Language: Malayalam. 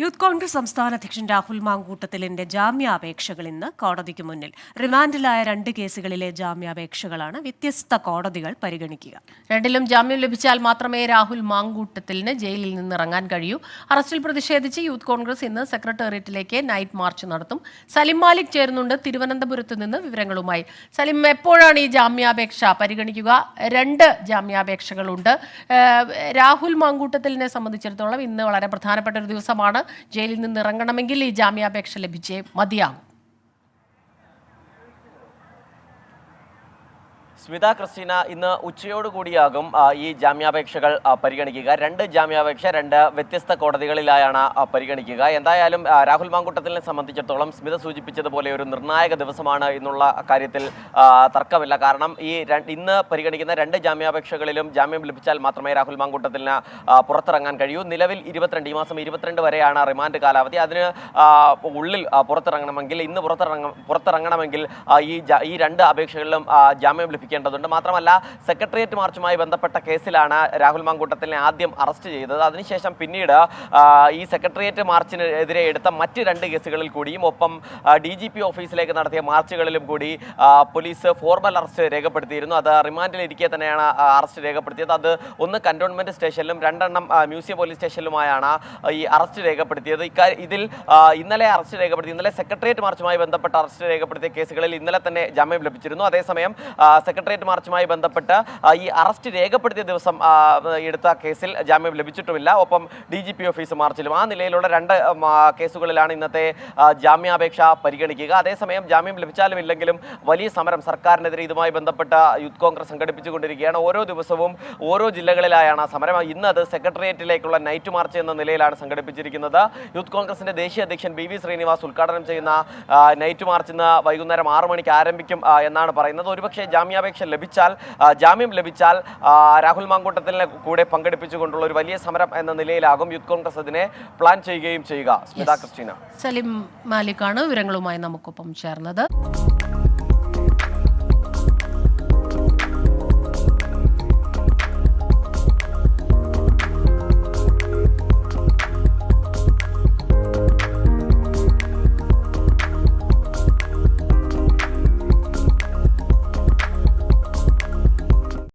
യൂത്ത് കോൺഗ്രസ് സംസ്ഥാന അധ്യക്ഷൻ രാഹുൽ മാങ്കൂട്ടത്തിലിന്റെ ജാമ്യാപേക്ഷകൾ ഇന്ന് കോടതിക്ക് മുന്നിൽ. റിമാൻഡിലായ 2 കേസുകളിലെ ജാമ്യാപേക്ഷകളാണ് വ്യത്യസ്ത കോടതികൾ പരിഗണിക്കുക. രണ്ടിലും ജാമ്യം ലഭിച്ചാൽ മാത്രമേ രാഹുൽ മാങ്കൂട്ടത്തിലിന് ജയിലിൽ നിന്നിറങ്ങാൻ കഴിയൂ. അറസ്റ്റിൽ പ്രതിഷേധിച്ച് യൂത്ത് കോൺഗ്രസ് ഇന്ന് സെക്രട്ടേറിയറ്റിലേക്ക് നൈറ്റ് മാർച്ച് നടത്തും. സലിം മാലിക് ചേരുന്നുണ്ട് തിരുവനന്തപുരത്ത് നിന്ന് വിവരങ്ങളുമായി. സലിം, എപ്പോഴാണ് ഈ ജാമ്യാപേക്ഷ പരിഗണിക്കുക? 2 ജാമ്യാപേക്ഷകളുണ്ട്. രാഹുൽ മാങ്കൂട്ടത്തിലിനെ സംബന്ധിച്ചിടത്തോളം ഇന്ന് വളരെ പ്രധാനപ്പെട്ട ഒരു ദിവസമാണ്. ജയിലിൽ നിന്ന് ഇറങ്ങണമെങ്കിൽ ഈ ജാമ്യാപേക്ഷ ലഭിച്ചേ മതിയാകും. സ്മിത ക്രിസ്റ്റീന, ഇന്ന് ഉച്ചയോടുകൂടിയാകും ഈ ജാമ്യാപേക്ഷകൾ പരിഗണിക്കുക. 2 ജാമ്യാപേക്ഷ 2 വ്യത്യസ്ത കോടതികളിലായാണ് പരിഗണിക്കുക. എന്തായാലും രാഹുൽ മാങ്കൂട്ടത്തിലിനെ സംബന്ധിച്ചിടത്തോളം സ്മിത സൂചിപ്പിച്ചതുപോലെ ഒരു നിർണായക ദിവസമാണ് എന്നുള്ള കാര്യത്തിൽ തർക്കമില്ല. കാരണം ഇന്ന് പരിഗണിക്കുന്ന 2 ജാമ്യാപേക്ഷകളിലും ജാമ്യം ലഭിച്ചാൽ മാത്രമേ രാഹുൽ മാങ്കൂട്ടത്തിലിന് പുറത്തിറങ്ങാൻ കഴിയൂ. നിലവിൽ 22 ഈ മാസം 22 വരെയാണ് റിമാൻഡ് കാലാവധി. അതിന് ഉള്ളിൽ പുറത്തിറങ്ങണമെങ്കിൽ ഇന്ന് പുറത്തിറങ്ങണമെങ്കിൽ ഈ 2 അപേക്ഷകളിലും ജാമ്യം ലഭിക്കും. മാത്രമല്ല, സെക്രട്ടേറിയറ്റ് മാർച്ചുമായി ബന്ധപ്പെട്ട കേസിലാണ് രാഹുൽ മാങ്കൂട്ടത്തിലിനെ ആദ്യം അറസ്റ്റ് ചെയ്തത്. അതിനുശേഷം പിന്നീട് ഈ സെക്രട്ടേറിയറ്റ് മാർച്ചിനെതിരെ എടുത്ത മറ്റ് 2 കേസുകളിൽ കൂടിയും ഒപ്പം DGP ഓഫീസിലേക്ക് നടത്തിയ മാർച്ചുകളിലും കൂടി പോലീസ് ഫോർമൽ അറസ്റ്റ് രേഖപ്പെടുത്തിയിരുന്നു. അത് റിമാൻഡിലിരിക്കെ തന്നെയാണ് അറസ്റ്റ് രേഖപ്പെടുത്തിയത്. അത് ഒന്ന് കന്റോൺമെന്റ് സ്റ്റേഷനിലും 2 മ്യൂസിയം പോലീസ് സ്റ്റേഷനിലുമായാണ് ഈ അറസ്റ്റ് രേഖപ്പെടുത്തിയത്. ഇതിൽ ഇന്നലെ ഇന്നലെ സെക്രട്ടേറിയറ്റ് മാർച്ചുമായി ബന്ധപ്പെട്ട അറസ്റ്റ് രേഖപ്പെടുത്തിയ കേസുകളിൽ ഇന്നലെ തന്നെ ജാമ്യം ലഭിച്ചിരുന്നു. അതേസമയം സെക്രട്ടേറിയറ്റ് മാർച്ചുമായി ബന്ധപ്പെട്ട് ഈ അറസ്റ്റ് രേഖപ്പെടുത്തിയ ദിവസം എടുത്ത കേസിൽ ജാമ്യം ലഭിച്ചിട്ടുമില്ല. ഒപ്പം DGP ഓഫീസ് മാർച്ചിലും. ആ നിലയിലുള്ള 2 കേസുകളിലാണ് ഇന്നത്തെ ജാമ്യാപേക്ഷ പരിഗണിക്കുക. അതേസമയം ജാമ്യം ലഭിച്ചാലും ഇല്ലെങ്കിലും വലിയ സമരം സർക്കാരിനെതിരെ ഇതുമായി ബന്ധപ്പെട്ട യൂത്ത് കോൺഗ്രസ് സംഘടിപ്പിച്ചുകൊണ്ടിരിക്കുകയാണ്. ഓരോ ദിവസവും ഓരോ ജില്ലകളിലായാണ് സമരം. ഇന്ന് അത് സെക്രട്ടേറിയറ്റിലേക്കുള്ള നൈറ്റ് മാർച്ച് എന്ന നിലയിലാണ് സംഘടിപ്പിച്ചിരിക്കുന്നത്. യൂത്ത് കോൺഗ്രസിന്റെ ദേശീയ അധ്യക്ഷൻ BV ശ്രീനിവാസ് ഉദ്ഘാടനം ചെയ്യുന്ന നൈറ്റ് മാർച്ച് ഇന്ന് വൈകുന്നേരം 6 മണിക്ക് ആരംഭിക്കും എന്നാണ് പറയുന്നത്. ഒരുപക്ഷെ ജാമ്യം ലഭിച്ചാൽ രാഹുൽ മാങ്കൂട്ടത്തിലിനെ കൂടെ പങ്കെടുപ്പിച്ചുകൊണ്ടുള്ള ഒരു വലിയ സമരം എന്ന നിലയിലാകും യൂത്ത് കോൺഗ്രസ് അതിനെ പ്ലാൻ ചെയ്യുകയും ചെയ്യുക. സ്മിത ക്രിസ്റ്റീന. സലിം മാലിക്കാണ് വിവരങ്ങളുമായി നമുക്കൊപ്പം ചേർന്നത്.